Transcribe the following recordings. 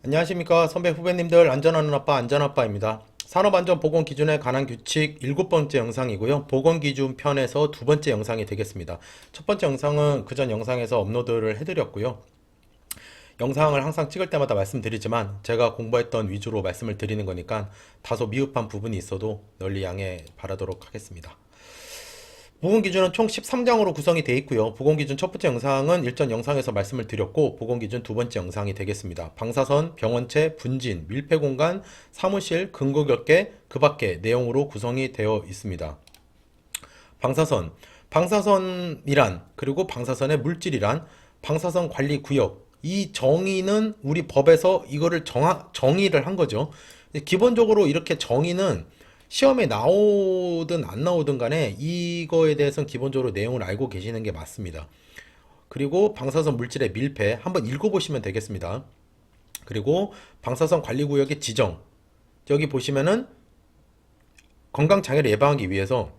안녕하십니까 선배 후배님들, 안전하는 아빠 안전아빠입니다. 산업안전보건 기준에 관한 규칙 7번째 영상이고요. 보건기준 편에서 두 번째 영상이 되겠습니다. 첫 번째 영상은 그전 영상에서 업로드를 해드렸고요. 영상을 항상 찍을 때마다 말씀드리지만 제가 공부했던 위주로 말씀을 드리는 거니까 다소 미흡한 부분이 있어도 널리 양해 바라도록 하겠습니다. 보건기준은 총 13장으로 구성이 되어 있고요. 보건기준 첫 번째 영상은 일전 영상에서 말씀을 드렸고, 보건기준 두 번째 영상이 되겠습니다. 방사선, 병원체, 분진, 밀폐공간, 사무실, 근거격계, 그 밖의 내용으로 구성이 되어 있습니다. 방사선, 방사선이란, 그리고 방사선의 물질이란, 방사선 관리 구역, 이 정의는 우리 법에서 이거를 정의를 한 거죠. 기본적으로 이렇게 정의는 시험에 나오든 안 나오든 간에 이거에 대해서는 기본적으로 내용을 알고 계시는 게 맞습니다. 그리고 방사선 물질의 밀폐 한번 읽어보시면 되겠습니다. 그리고 방사선 관리구역의 지정, 여기 보시면은 건강장애를 예방하기 위해서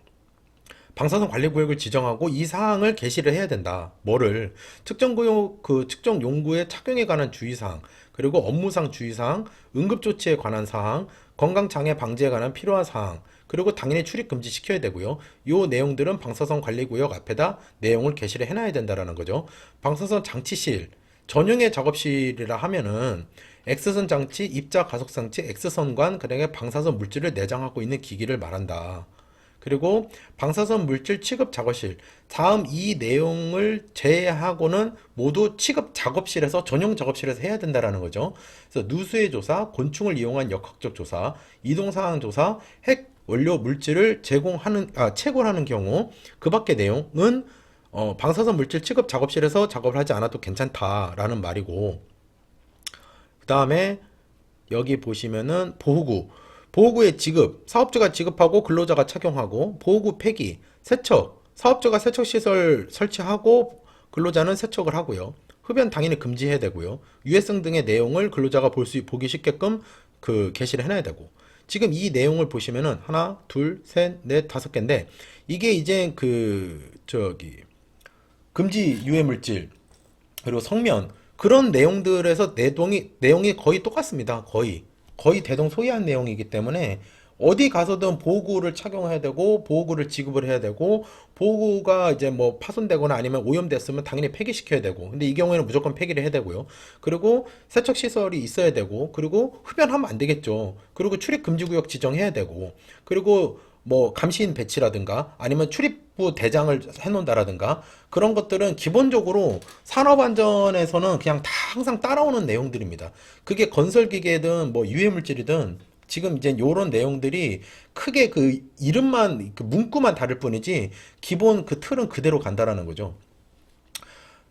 방사선 관리구역을 지정하고 이 사항을 게시를 해야 된다. 뭐를? 특정 구역, 특정 용구의 착용에 관한 주의사항, 그리고 업무상 주의사항, 응급조치에 관한 사항, 건강장애 방지에 관한 필요한 사항, 그리고 당연히 출입 금지시켜야 되고요. 요 내용들은 방사선 관리구역 앞에다 내용을 게시를 해놔야 된다라는 거죠. 방사선 장치실, 전용의 작업실이라 하면은 X선 장치, 입자 가속 장치, X선관, 그다음에 방사선 물질을 내장하고 있는 기기를 말한다. 그리고 방사선 물질 취급 작업실, 다음 이 내용을 제외하고는 모두 취급 작업실에서 전용 작업실에서 해야 된다라는 거죠. 그래서 누수의 조사, 곤충을 이용한 역학적 조사, 이동 상황 조사, 핵 원료 물질을 채굴하는 경우, 그 밖의 내용은 방사선 물질 취급 작업실에서 작업을 하지 않아도 괜찮다라는 말이고, 그 다음에 여기 보시면은 보호구, 보호구의 지급, 사업주가 지급하고 근로자가 착용하고, 보호구 폐기, 세척, 사업주가 세척시설 설치하고 근로자는 세척을 하고요. 흡연 당연히 금지해야 되고요. 유해성 등의 내용을 근로자가 보기 쉽게끔 게시를 해놔야 되고, 지금 이 내용을 보시면은 하나, 둘, 셋, 넷, 다섯 개인데, 이게 이제 금지 유해물질, 그리고 성면, 그런 내용들에서 내용이 거의 똑같습니다. 거의 대동소이한 내용이기 때문에 어디 가서든 보호구를 착용해야 되고 보호구를 지급을 해야 되고, 보호구가 이제 뭐 파손되거나 아니면 오염됐으면 당연히 폐기시켜야 되고, 근데 이 경우에는 무조건 폐기를 해야 되고요. 그리고 세척 시설이 있어야 되고, 그리고 흡연하면 안 되겠죠. 그리고 출입 금지 구역 지정해야 되고, 그리고 뭐 감시인 배치라든가 아니면 출입부 대장을 해놓는다라든가, 그런 것들은 기본적으로 산업안전에서는 그냥 다 항상 따라오는 내용들입니다. 그게 건설기계든 뭐 유해물질이든 지금 이제 요런 내용들이 크게 그 이름만 그 문구만 다를 뿐이지 기본 그 틀은 그대로 간다라는 거죠.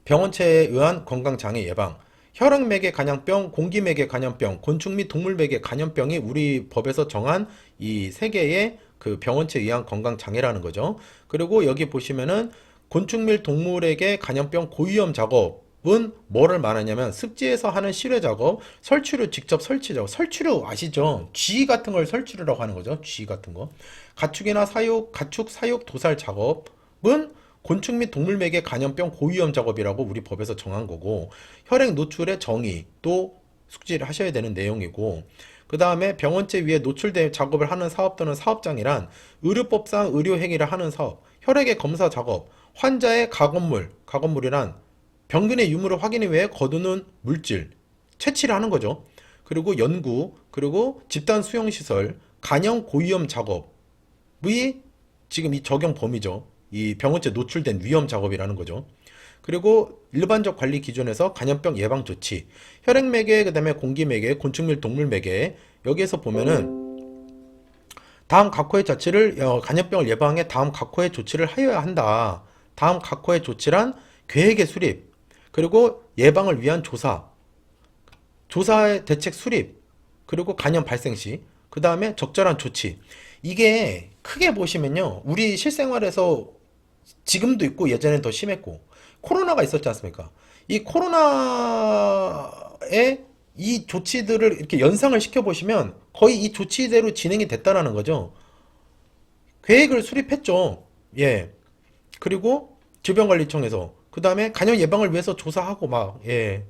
병원체에 의한 건강장애 예방, 혈액맥의 간염병, 공기맥의 간염병, 곤충 및 동물맥의 간염병이 우리 법에서 정한 이 세 개의 그 병원체에 의한 건강장애라는 거죠. 그리고 여기 보시면은 곤충 및 동물에게 간염병 고위험 작업은 뭐를 말하냐면 습지에서 하는 실외 작업, 설치류 직접 설치 작업. 설치류 아시죠? 쥐 같은 걸 설치류라고 하는 거죠. 쥐 같은 거. 가축 사육 도살 작업은 곤충 및 동물맥의 간염병 고위험 작업이라고 우리 법에서 정한 거고, 혈액 노출의 정의 또 숙지를 하셔야 되는 내용이고, 그 다음에 병원체 위에 노출된 작업을 하는 사업 또는 사업장이란 의료법상 의료행위를 하는 사업, 혈액의 검사 작업, 환자의 가건물이란 병균의 유무를 확인하기 위해 거두는 물질, 채취를 하는 거죠. 그리고 연구, 그리고 집단 수용시설, 간염 고위험 작업이 지금 이 적용 범위죠. 이 병원체 노출된 위험 작업이라는 거죠. 그리고 일반적 관리 기준에서 간염병 예방 조치, 혈액매개, 그다음에 공기매개, 곤충밀 동물매개, 여기에서 보면은 다음 각호의 자치를 간염병을 예방해 다음 각호의 조치를 하여야 한다. 다음 각호의 조치란 계획의 수립, 그리고 예방을 위한 조사의 대책 수립, 그리고 간염 발생 시, 그 다음에 적절한 조치. 이게 크게 보시면요, 우리 실생활에서 지금도 있고 예전엔 더 심했고, 코로나가 있었지 않습니까? 이 코로나에 이 조치들을 이렇게 연상을 시켜보시면 거의 이 조치대로 진행이 됐다라는 거죠. 계획을 수립했죠. 예. 그리고 질병관리청에서 그 다음에 간염 예방을 위해서 조사하고 막, 예.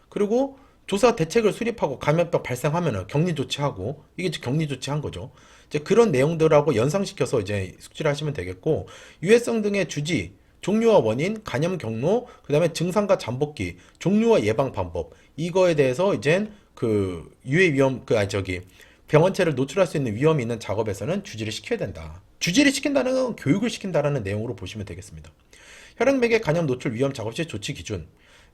그리고 조사 대책을 수립하고 감염병 발생하면은 격리 조치하고 이게 이제 격리 조치한 거죠. 이제 그런 내용들하고 연상시켜서 이제 숙지를 하시면 되겠고 유해성 등의 주지, 종류와 원인, 감염 경로, 그다음에 증상과 잠복기, 종류와 예방 방법 이거에 대해서 이젠 그 유해 위험 그 아니 저기 병원체를 노출할 수 있는 위험이 있는 작업에서는 주지를 시켜야 된다. 주지를 시킨다는 건 교육을 시킨다라는 내용으로 보시면 되겠습니다. 혈액맥의 간염 노출 위험 작업 시 조치 기준.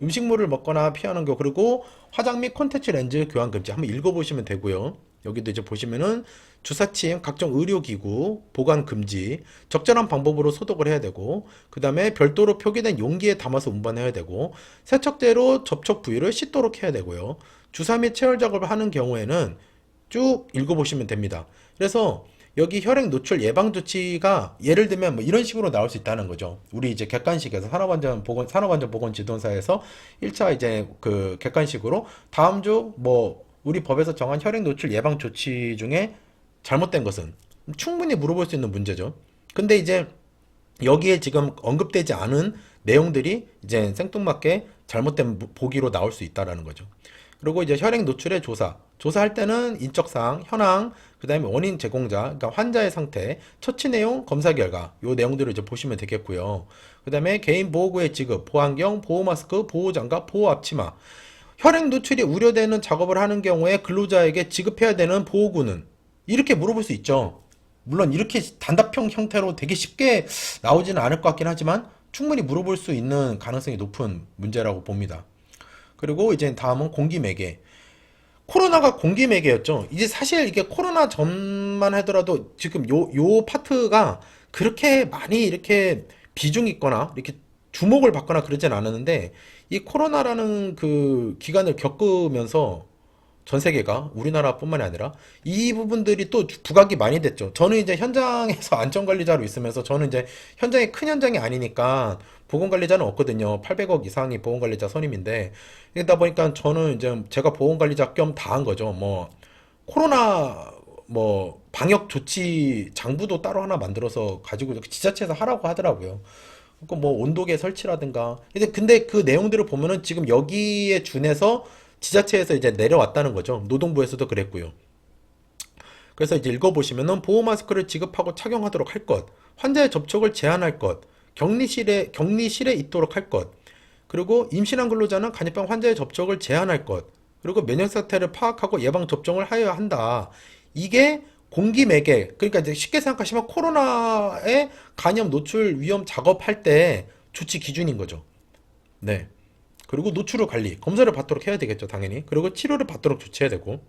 음식물을 먹거나 피하는 거 그리고 화장 및 콘택트 렌즈 교환 금지 한번 읽어보시면 되고요. 여기도 이제 보시면은 주사침, 각종 의료기구 보관 금지, 적절한 방법으로 소독을 해야 되고 그 다음에 별도로 표기된 용기에 담아서 운반해야 되고 세척제로 접촉 부위를 씻도록 해야 되고요. 주사 및 체열 작업을 하는 경우에는 쭉 읽어보시면 됩니다. 그래서 여기 혈액 노출 예방 조치가 예를 들면 뭐 이런 식으로 나올 수 있다는 거죠. 우리 이제 객관식에서 산업안전보건지도사에서 1차 이제 그 객관식으로 다음 주 뭐 우리 법에서 정한 혈액 노출 예방 조치 중에 잘못된 것은 충분히 물어볼 수 있는 문제죠. 근데 이제 여기에 지금 언급되지 않은 내용들이 이제 생뚱맞게 잘못된 보기로 나올 수 있다라는 거죠. 그리고 이제 혈액 노출의 조사할 때는 인적사항, 현황, 그 다음에 원인 제공자, 그러니까 환자의 상태, 처치 내용, 검사 결과, 요 내용들을 이제 보시면 되겠고요. 그 다음에 개인 보호구의 지급, 보안경, 보호마스크, 보호장갑, 보호앞치마. 혈액 노출이 우려되는 작업을 하는 경우에 근로자에게 지급해야 되는 보호구는 이렇게 물어볼 수 있죠. 물론 이렇게 단답형 형태로 되게 쉽게 나오지는 않을 것 같긴 하지만 충분히 물어볼 수 있는 가능성이 높은 문제라고 봅니다. 그리고 이제 다음은 공기매개. 코로나가 공기매개였죠. 이제 사실 이게 코로나 전만 하더라도 지금 요 파트가 그렇게 많이 이렇게 비중 있거나 이렇게 주목을 받거나 그러진 않았는데 이 코로나라는 그 기간을 겪으면서 전 세계가 우리나라뿐만이 아니라 이 부분들이 또 부각이 많이 됐죠. 저는 이제 현장에서 안전관리자로 있으면서 저는 이제 현장이 큰 현장이 아니니까 보건관리자는 없거든요. 800억 이상이 보건관리자 선임인데 그러다 보니까 저는 이제 제가 보건관리자 겸 다 한 거죠. 뭐 코로나 뭐 방역 조치 장부도 따로 하나 만들어서 가지고 지자체에서 하라고 하더라고요. 그뭐 온도계 설치라든가. 근데 그 내용들을 보면은 지금 여기에 준해서 지자체에서 이제 내려왔다는 거죠. 노동부에서도 그랬고요. 그래서 이제 읽어보시면은 보호 마스크를 지급하고 착용하도록 할 것, 환자의 접촉을 제한할 것, 격리실에 있도록 할 것, 그리고 임신한 근로자는 간이병 환자의 접촉을 제한할 것, 그리고 면역 사태를 파악하고 예방 접종을 하여야 한다. 이게 공기 매개, 그러니까 이제 쉽게 생각하시면 코로나의 간염 노출 위험 작업할 때 조치 기준인 거죠. 네. 그리고 노출을 관리, 검사를 받도록 해야 되겠죠, 당연히. 그리고 치료를 받도록 조치해야 되고.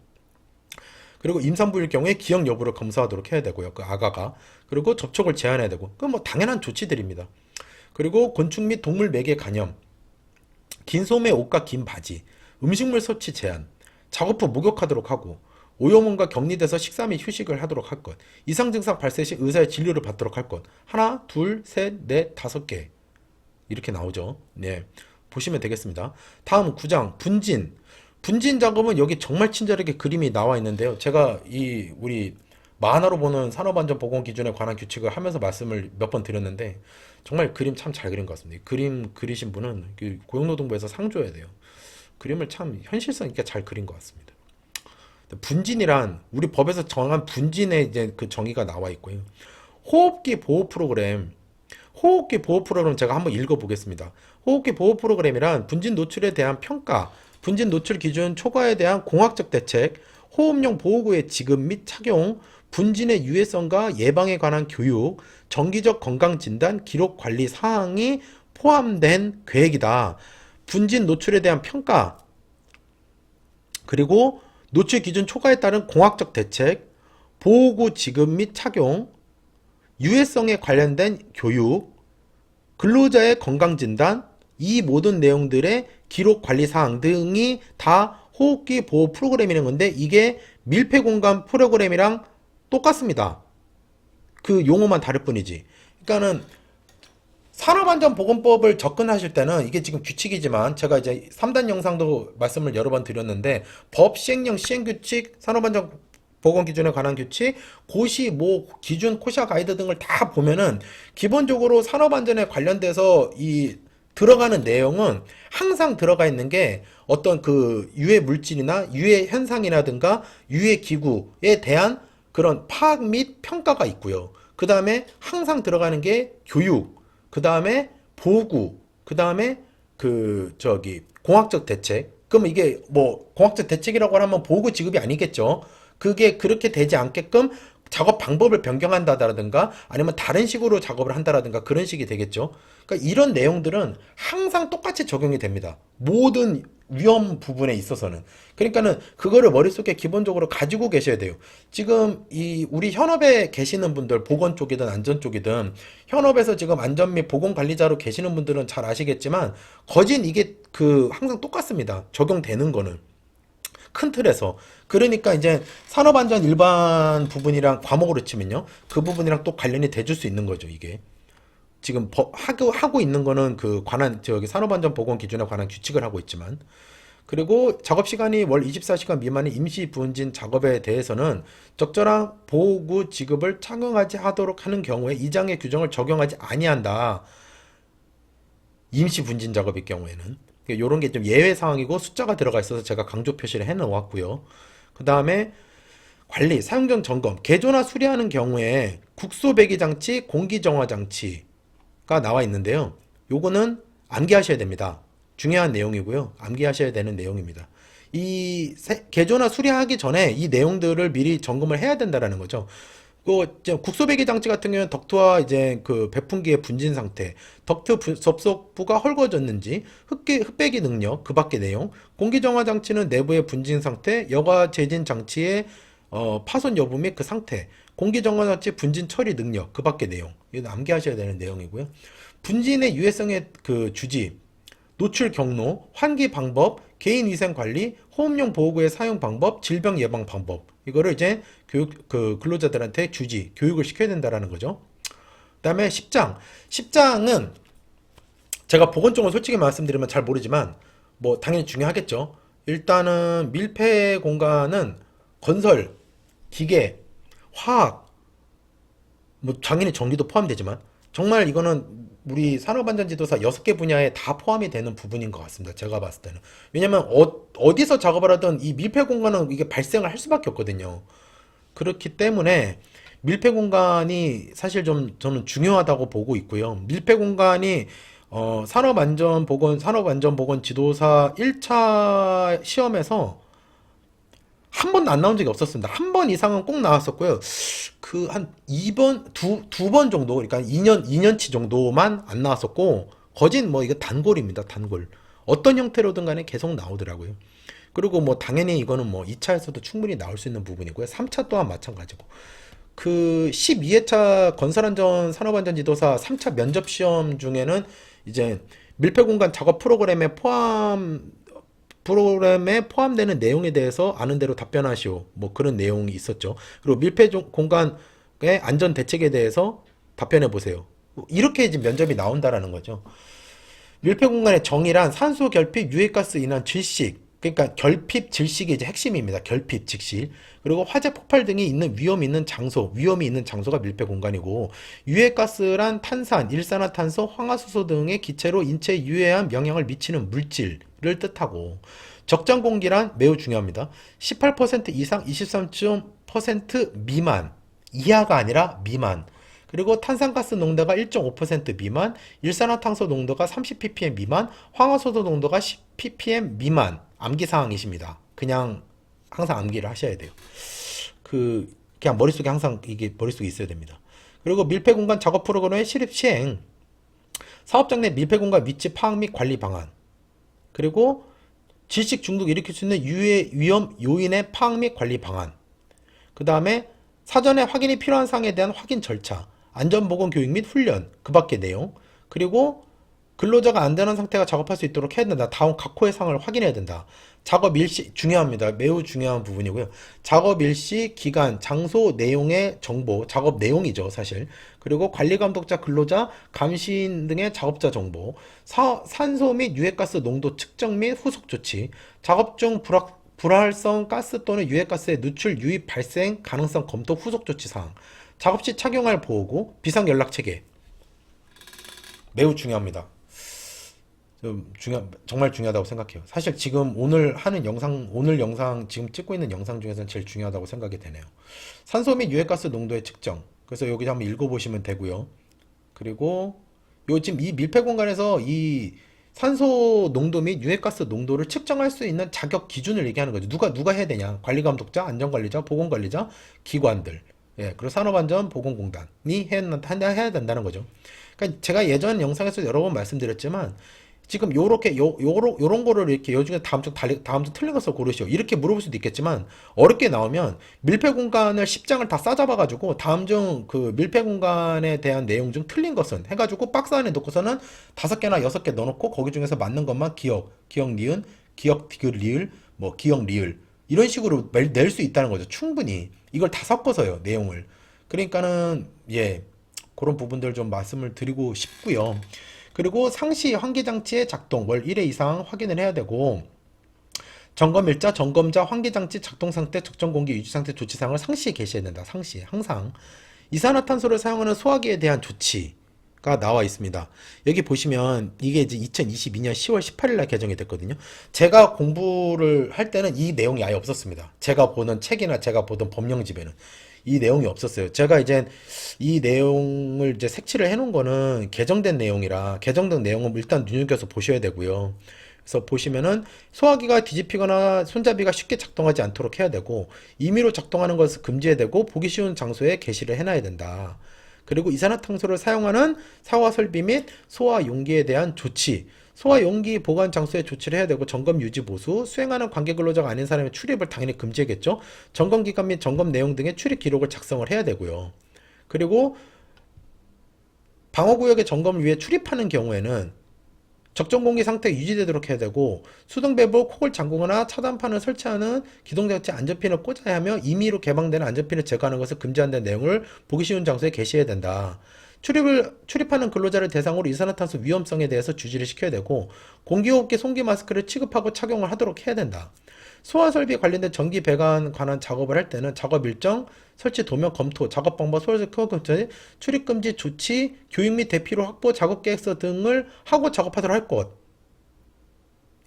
그리고 임산부일 경우에 기억 여부를 검사하도록 해야 되고요, 그 아가가. 그리고 접촉을 제한해야 되고. 그 뭐 당연한 조치들입니다. 그리고 곤충 및 동물 매개 감염, 긴 소매 옷과 긴 바지, 음식물 섭취 제한, 작업 후 목욕하도록 하고, 오염원과 격리돼서 식사 및 휴식을 하도록 할 것, 이상 증상 발생 시 의사의 진료를 받도록 할 것, 하나, 둘, 셋, 넷, 5개. 이렇게 나오죠. 네. 보시면 되겠습니다. 다음 9장 분진. 분진 작업은 여기 정말 친절하게 그림이 나와 있는데요. 제가 이 우리 만화로 보는 산업안전보건 기준에 관한 규칙을 하면서 말씀을 몇 번 드렸는데 정말 그림 참 잘 그린 것 같습니다. 그림 그리신 분은 그 고용노동부에서 상 줘야 돼요. 그림을 참 현실성 있게 잘 그린 것 같습니다. 분진이란 우리 법에서 정한 분진의 이제 그 정의가 나와 있고요. 호흡기 보호 프로그램. 호흡기 보호 프로그램 제가 한번 읽어보겠습니다. 호흡기 보호 프로그램이란 분진 노출에 대한 평가, 분진 노출 기준 초과에 대한 공학적 대책, 호흡용 보호구의 지급 및 착용, 분진의 유해성과 예방에 관한 교육, 정기적 건강진단, 기록 관리 사항이 포함된 계획이다. 분진 노출에 대한 평가, 그리고 노출 기준 초과에 따른 공학적 대책, 보호구 지급 및 착용, 유해성에 관련된 교육, 근로자의 건강진단, 이 모든 내용들의 기록 관리 사항 등이 다 호흡기 보호 프로그램이라는 건데 이게 밀폐공간 프로그램이랑 똑같습니다. 그 용어만 다를 뿐이지. 그러니까는 산업안전보건법을 접근하실 때는 이게 지금 규칙이지만 제가 이제 3단 영상도 말씀을 여러 번 드렸는데 법 시행령 시행규칙 산업안전보건기준에 관한 규칙 고시 뭐 기준 코샤 가이드 등을 다 보면은 기본적으로 산업안전에 관련돼서 이 들어가는 내용은 항상 들어가 있는 게 어떤 그 유해 물질이나 유해 현상이라든가 유해 기구에 대한 그런 파악 및 평가가 있고요. 그 다음에 항상 들어가는 게 교육, 그 다음에 보고, 그 다음에 공학적 대책. 그럼 이게 뭐 공학적 대책이라고 하면 보고 지급이 아니겠죠. 그게 그렇게 되지 않게끔 작업 방법을 변경한다라든가 아니면 다른 식으로 작업을 한다라든가 그런 식이 되겠죠. 그러니까 이런 내용들은 항상 똑같이 적용이 됩니다. 모든 위험 부분에 있어서는. 그러니까는 그거를 머릿속에 기본적으로 가지고 계셔야 돼요. 지금 이 우리 현업에 계시는 분들, 보건 쪽이든 안전 쪽이든 현업에서 지금 안전 및 보건 관리자로 계시는 분들은 잘 아시겠지만 거진 이게 항상 똑같습니다. 적용되는 거는. 큰 틀에서. 그러니까 이제 산업안전 일반 부분이랑 과목으로 치면요. 그 부분이랑 또 관련이 돼줄 수 있는 거죠, 이게. 지금 하고 있는 거는 산업안전보건 기준에 관한 규칙을 하고 있지만. 그리고 작업시간이 월 24시간 미만의 임시 부은진 작업에 대해서는 적절한 보호구 지급을 착용하지 하도록 하는 경우에 이 장의 규정을 적용하지 아니한다. 임시 분진 작업일 경우에는. 이런 게 좀 예외 상황이고 숫자가 들어가 있어서 제가 강조 표시를 해 놓았고요. 그 다음에 관리, 사용 전 점검, 개조나 수리하는 경우에 국소 배기 장치, 공기 정화 장치가 나와 있는데요. 요거는 암기하셔야 됩니다. 중요한 내용이고요. 암기하셔야 되는 내용입니다. 개조나 수리하기 전에 이 내용들을 미리 점검을 해야 된다라는 거죠. 국소 배기 장치 같은 경우는 덕트와 이제 그 배풍기의 분진 상태, 접속부가 헐거졌는지, 흡배기 능력, 그 밖의 내용, 공기 정화 장치는 내부의 분진 상태, 여과 제진 장치의 파손 여부 및 그 상태, 공기 정화 장치 분진 처리 능력, 그 밖의 내용. 이거 암기하셔야 되는 내용이고요. 분진의 유해성의 그 주지, 노출 경로, 환기 방법, 개인위생 관리, 호흡용 보호구의 사용 방법, 질병 예방 방법. 이거를 이제 근로자들한테 교육을 시켜야 된다라는 거죠. 그 다음에 10장. 10장은 제가 보건 쪽은 솔직히 말씀드리면 잘 모르지만, 뭐, 당연히 중요하겠죠. 일단은 밀폐 공간은 건설, 기계, 화학, 뭐, 당연히 전기도 포함되지만, 정말 이거는 우리 산업안전지도사 6개 분야에 다 포함이 되는 부분인 것 같습니다. 제가 봤을 때는. 왜냐면 어디서 작업을 하든 이 밀폐 공간은 이게 발생을 할 수밖에 없거든요. 그렇기 때문에 밀폐 공간이 사실 좀 저는 중요하다고 보고 있고요. 밀폐 공간이 산업안전보건 지도사 1차 시험에서 한 번도 안 나온 적이 없었습니다. 한 번 이상은 꼭 나왔었고요. 한 2번, 두 번 정도, 그러니까 2년치 정도만 안 나왔었고, 거진 뭐 이거 단골입니다, 단골. 어떤 형태로든 간에 계속 나오더라고요. 그리고 뭐 당연히 이거는 뭐 2차에서도 충분히 나올 수 있는 부분이고요. 3차 또한 마찬가지고. 12회차 건설안전 산업안전지도사 3차 면접시험 중에는 이제 밀폐공간 작업 프로그램에 포함되는 내용에 대해서 아는 대로 답변하시오. 뭐 그런 내용이 있었죠. 그리고 밀폐 공간의 안전 대책에 대해서 답변해 보세요. 이렇게 이제 면접이 나온다라는 거죠. 밀폐 공간의 정의란 산소 결핍, 유해가스 인한 질식, 그러니까 결핍, 질식이 이제 핵심입니다. 결핍, 질식. 그리고 화재 폭발 등이 있는 위험이 있는 장소가 밀폐 공간이고, 유해가스란 탄산, 일산화탄소, 황화수소 등의 기체로 인체에 유해한 영향을 미치는 물질을 뜻하고, 적정 공기란 매우 중요합니다. 18% 이상 23% 미만, 이하가 아니라 미만. 그리고 탄산가스 농도가 1.5% 미만, 일산화탄소 농도가 30ppm 미만, 황화수소 농도가 10ppm 미만. 암기사항이십니다. 그냥 항상 암기를 하셔야 돼요. 그냥 머릿속에 항상 이게 머릿속에 있어야 됩니다. 그리고 밀폐공간 작업 프로그램의 실입 시행, 사업장 내 밀폐공간 위치 파악 및 관리 방안, 그리고 질식 중독 일으킬 수 있는 유해 위험 요인의 파악 및 관리 방안, 그 다음에 사전에 확인이 필요한 사항에 대한 확인 절차, 안전보건 교육 및 훈련, 그 밖의 내용, 그리고 근로자가 안전한 상태가 작업할 수 있도록 해야 된다. 다음 각호의 사항을 확인해야 된다. 작업 일시 중요합니다. 매우 중요한 부분이고요. 작업 일시, 기간, 장소, 내용의 정보, 작업 내용이죠, 사실. 그리고 관리 감독자, 근로자, 감시인 등의 작업자 정보, 산소 및 유해가스 농도 측정 및 후속 조치, 작업 중 불활성 가스 또는 유해가스의 누출, 유입, 발생 가능성 검토 후속 조치 사항, 작업 시 착용할 보호구, 비상 연락 체계. 매우 중요합니다. 좀 정말 중요하다고 생각해요. 사실 지금 오늘 영상, 지금 찍고 있는 영상 중에서는 제일 중요하다고 생각이 되네요. 산소 및 유해가스 농도의 측정. 그래서 여기 한번 읽어보시면 되고요. 그리고 요 지금 이 밀폐 공간에서 이 산소 농도 및 유해가스 농도를 측정할 수 있는 자격 기준을 얘기하는 거죠. 누가 해야 되냐? 관리감독자, 안전관리자, 보건관리자, 기관들. 예, 그리고 산업안전보건공단이 해야 된다는 거죠. 그러니까 제가 예전 영상에서 여러 번 말씀드렸지만 지금 요런 거를 이렇게 요즘에 다음 주 틀린 것을 고르시오. 이렇게 물어볼 수도 있겠지만 어렵게 나오면 밀폐 공간을 10장을 다 싸잡아가지고 다음 중 그 밀폐 공간에 대한 내용 중 틀린 것은 해가지고 박스 안에 넣고서는 5개나 6개 넣어놓고 거기 중에서 맞는 것만 기억 니은, 기억 디귿 리을, 뭐 기억 리을 이런 식으로 낼 수 있다는 거죠. 충분히 이걸 다 섞어서요 내용을. 그러니까는 예 그런 부분들 좀 말씀을 드리고 싶고요. 그리고 상시 환기장치의 작동 월 1회 이상 확인을 해야 되고 점검일자, 점검자, 환기장치 작동 상태, 적정 공기 유지 상태 조치사항을 상시에 게시해야 된다. 상시 항상 이산화탄소를 사용하는 소화기에 대한 조치가 나와 있습니다. 여기 보시면 이게 이제 2022년 10월 18일 날 개정이 됐거든요. 제가 공부를 할 때는 이 내용이 아예 없었습니다. 제가 보는 책이나 제가 보던 법령집에는 이 내용이 없었어요. 제가 이제 이 내용을 이제 색칠을 해놓은 거는 개정된 내용이라 개정된 내용은 일단 눈여겨서 보셔야 되고요. 그래서 보시면은 소화기가 뒤집히거나 손잡이가 쉽게 작동하지 않도록 해야 되고 임의로 작동하는 것을 금지해야 되고 보기 쉬운 장소에 게시를 해놔야 된다. 그리고 이산화탄소를 사용하는 사화 설비 및 소화 용기에 대한 조치, 소화 용기 보관 장소에 조치를 해야 되고 점검 유지 보수, 수행하는 관계 근로자가 아닌 사람의 출입을 당연히 금지하겠죠. 점검 기간 및 점검 내용 등의 출입 기록을 작성을 해야 되고요. 그리고 방어구역의 점검을 위해 출입하는 경우에는 적정 공기 상태가 유지되도록 해야 되고 수동배부 콕을 잠그거나 차단판을 설치하는 기동장치 안전핀을 꽂아야 하며 임의로 개방되는 안전핀을 제거하는 것을 금지한다는 내용을 보기 쉬운 장소에 게시해야 된다. 출입하는 근로자를 대상으로 이산화탄소 위험성에 대해서 주지를 시켜야 되고 공기호흡기 송기 마스크를 취급하고 착용을 하도록 해야 된다. 소화설비 관련된 전기 배관 관한 작업을 할 때는 작업 일정, 설치 도면 검토, 작업 방법, 소화설 검토, 출입 금지 조치, 교육 및 대피로 확보, 작업 계획서 등을 하고 작업하도록 할 것.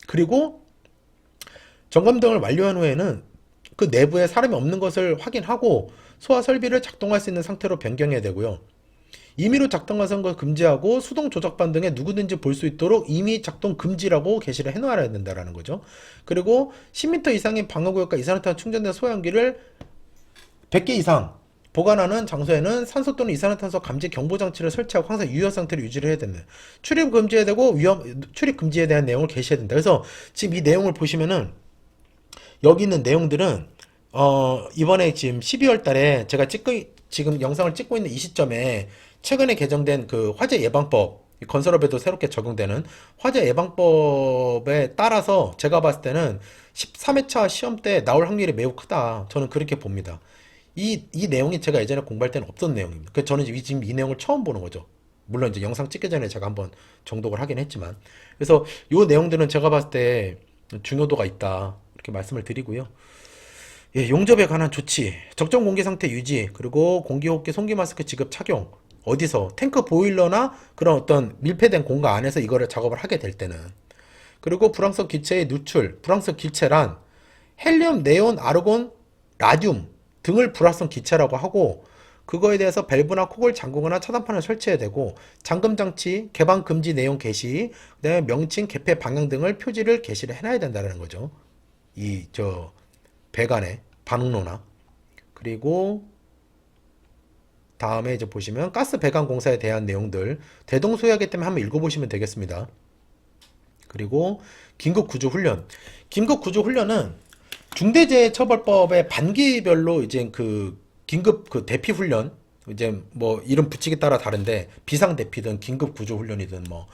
그리고 점검 등을 완료한 후에는 그 내부에 사람이 없는 것을 확인하고 소화 설비를 작동할 수 있는 상태로 변경해야 되고요. 임의로 작동하는 걸 금지하고 수동 조작반 등에 누구든지 볼 수 있도록 임의 작동 금지라고 게시를 해놓아야 된다는 거죠. 그리고 10m 이상의 방어구역과 이산화탄소 충전된 소형기를 100개 이상 보관하는 장소에는 산소 또는 이산화탄소 감지 경보 장치를 설치하고 항상 유효 상태를 유지를 해야 된다. 출입 금지해야 되고 출입 금지에 대한 내용을 게시해야 된다. 그래서 지금 이 내용을 보시면은 여기 있는 내용들은 이번에 지금 12월 달에 제가 지금 영상을 찍고 있는 이 시점에 최근에 개정된 그 화재 예방법, 건설업에도 새롭게 적용되는 화재 예방법에 따라서 제가 봤을 때는 13회차 시험 때 나올 확률이 매우 크다. 저는 그렇게 봅니다. 이 내용이 제가 예전에 공부할 때는 없던 내용입니다. 그래서 저는 지금 이 내용을 처음 보는 거죠. 물론 이제 영상 찍기 전에 제가 한번 정독을 하긴 했지만. 그래서 이 내용들은 제가 봤을 때 중요도가 있다. 이렇게 말씀을 드리고요. 예, 용접에 관한 조치, 적정 공기 상태 유지, 그리고 공기호흡기 송기 마스크 지급 착용. 어디서? 탱크 보일러나 그런 어떤 밀폐된 공간 안에서 이거를 작업을 하게 될 때는. 그리고 불황성 기체의 누출, 불황성 기체란 헬륨, 네온, 아르곤, 라듐 등을 불활성 기체라고 하고 그거에 대해서 밸브나 콕을 잠그거나 차단판을 설치해야 되고 잠금 장치, 개방 금지 내용 게시, 그다음에 명칭, 개폐 방향 등을 표지를 게시를 해놔야 된다는 거죠. 배관에 반응로나. 그리고 다음에 이제 보시면 가스 배관 공사에 대한 내용들 대동소이하기 때문에 한번 읽어보시면 되겠습니다. 그리고 긴급 구조 훈련. 긴급 구조 훈련은 중대재해처벌법의 반기별로 이제 그 긴급 그 대피 훈련 이제 뭐 이름 붙이기 따라 다른데 비상 대피든 긴급 구조 훈련이든 뭐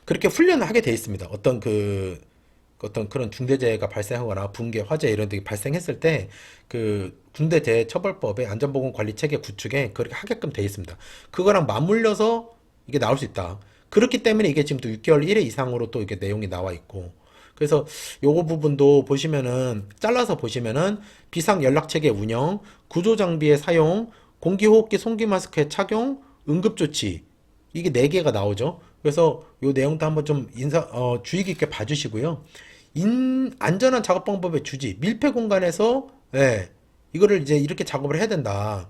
그렇게 훈련을 하게 돼 있습니다. 어떤 그런 중대재해가 발생하거나 붕괴, 화재 이런 데 발생했을 때 그 중대재해처벌법의 안전보건관리체계 구축에 그렇게 하게끔 돼 있습니다. 그거랑 맞물려서 이게 나올 수 있다. 그렇기 때문에 이게 지금 또 6개월 1회 이상으로 또 이게 내용이 나와 있고 그래서 요거 부분도 보시면은 잘라서 보시면은 비상연락체계 운영, 구조장비의 사용, 공기호흡기 송기 마스크의 착용, 응급조치 이게 4개가 나오죠. 그래서 요 내용도 한번 좀 주의 깊게 봐주시고요. 안전한 작업 방법의 주지, 밀폐 공간에서, 예, 이거를 이제 이렇게 작업을 해야 된다.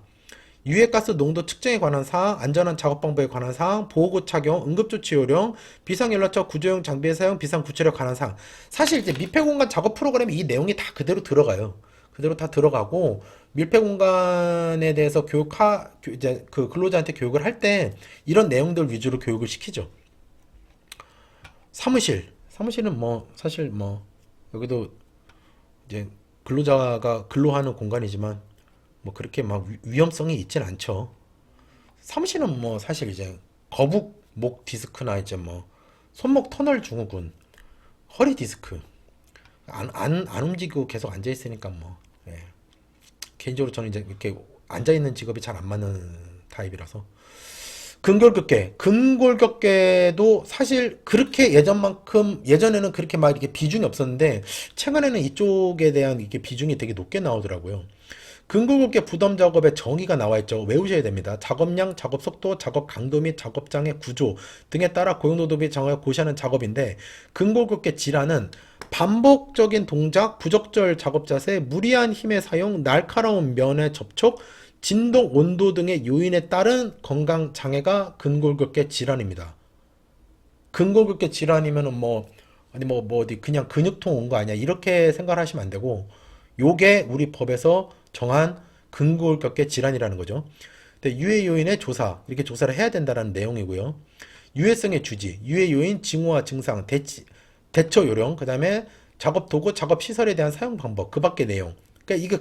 유해가스 농도 측정에 관한 사항, 안전한 작업 방법에 관한 사항, 보호구 착용, 응급조치 요령, 비상연락처 구조용 장비의 사용, 비상구출에 관한 사항. 사실 이제 밀폐 공간 작업 프로그램에 이 내용이 다 그대로 들어가요. 그대로 다 들어가고, 밀폐 공간에 대해서 이제 그 근로자한테 교육을 할 때 이런 내용들 위주로 교육을 시키죠. 사무실은 뭐 사실 뭐 여기도 이제 근로자가 근로하는 공간이지만 뭐 그렇게 막 위험성이 있진 않죠. 사무실은 뭐 사실 이제 거북 목 디스크나 이제 뭐 손목 터널 증후군, 허리 디스크 안 움직이고 계속 앉아 있으니까 뭐, 예. 개인적으로 저는 이제 이렇게 앉아 있는 직업이 잘 안 맞는 타입이라서. 근골격계도 사실 그렇게 예전에는 그렇게 막 이렇게 비중이 없었는데 최근에는 이쪽에 대한 이게 비중이 되게 높게 나오더라고요. 근골격계 부담 작업의 정의가 나와 있죠. 외우셔야 됩니다. 작업량, 작업 속도, 작업 강도 및 작업장의 구조 등에 따라 고용노동 및 장애가 고시하는 작업인데, 근골격계 질환은 반복적인 동작, 부적절 작업 자세, 무리한 힘의 사용, 날카로운 면의 접촉, 진동, 온도 등의 요인에 따른 건강 장애가 근골격계 질환입니다. 근골격계 질환이면은 뭐 아니 뭐 어디 그냥 근육통 온 거 아니야 이렇게 생각하시면 안 되고, 요게 우리 법에서 정한 근골격계 질환이라는 거죠. 근데 유해 요인의 조사, 이렇게 조사를 해야 된다는 내용이고요. 유해성의 주지, 유해 요인, 징후와 증상, 대처 요령, 그 다음에 작업 도구, 작업 시설에 대한 사용 방법, 그 밖의 내용. 그러니까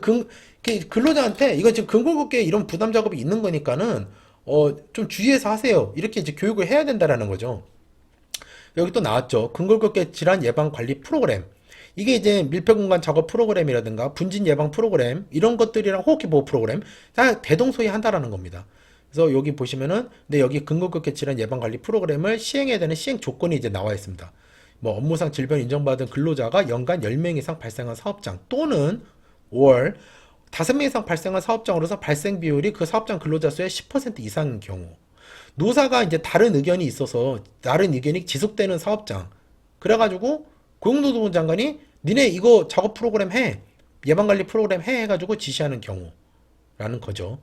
이게 근로자한테 이거 지금 근골격계 이런 부담 작업이 있는 거니까는 좀 주의해서 하세요. 이렇게 이제 교육을 해야 된다라는 거죠. 여기 또 나왔죠. 근골격계 질환 예방 관리 프로그램. 이게 이제 밀폐공간 작업 프로그램이라든가 분진 예방 프로그램 이런 것들이랑 호흡기 보호 프로그램 다 대동소이한다라는 겁니다. 그래서 여기 보시면은 근데 여기 근골격계 질환 예방 관리 프로그램을 시행해야 되는 시행 조건이 이제 나와 있습니다. 뭐 업무상 질병 인정받은 근로자가 연간 10명 이상 발생한 사업장 또는 월 5명 이상 발생한 사업장으로서 발생 비율이 그 사업장 근로자 수의 10% 이상인 경우, 노사가 이제 다른 의견이 있어서 다른 의견이 지속되는 사업장, 그래가지고 고용노동부 장관이 니네 이거 작업 프로그램 해, 예방관리 프로그램 해 해가지고 지시하는 경우라는 거죠.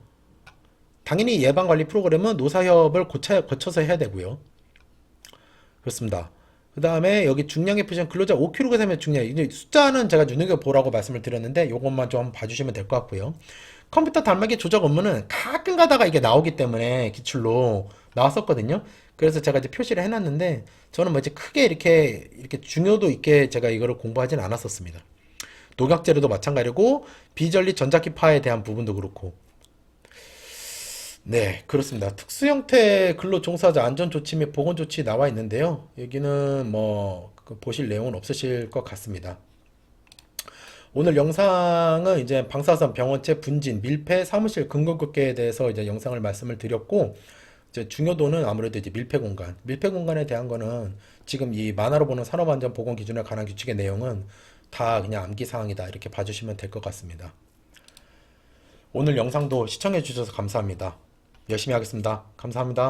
당연히 예방관리 프로그램은 노사협을 거쳐서 해야 되고요. 그렇습니다. 그 다음에 여기 중량의 표시는 근로자 5kg 중량. 이제 숫자는 제가 눈여겨보라고 말씀을 드렸는데 요것만 좀 봐주시면 될 것 같고요. 컴퓨터 단말기 조작 업무는 가끔 가다가 이게 나오기 때문에 기출로 나왔었거든요. 그래서 제가 이제 표시를 해놨는데 저는 뭐 이제 크게 이렇게 중요도 있게 제가 이거를 공부하진 않았었습니다. 녹약재료도 마찬가지고 비전리 전자기파에 대한 부분도 그렇고. 네, 그렇습니다. 특수 형태 근로 종사자 안전 조치 및 보건 조치 나와 있는데요. 여기는 뭐그 보실 내용은 없으실 것 같습니다. 오늘 영상은 이제 방사선, 병원체, 분진, 밀폐, 사무실, 근근극계에 대해서 이제 영상을 말씀을 드렸고, 이제 중요도는 아무래도 이제 밀폐 공간에 대한 거는 지금 이 만화로 보는 산업안전보건기준에 관한 규칙의 내용은 다 그냥 암기사항이다 이렇게 봐주시면 될 것 같습니다. 오늘 영상도 시청해 주셔서 감사합니다. 열심히 하겠습니다. 감사합니다.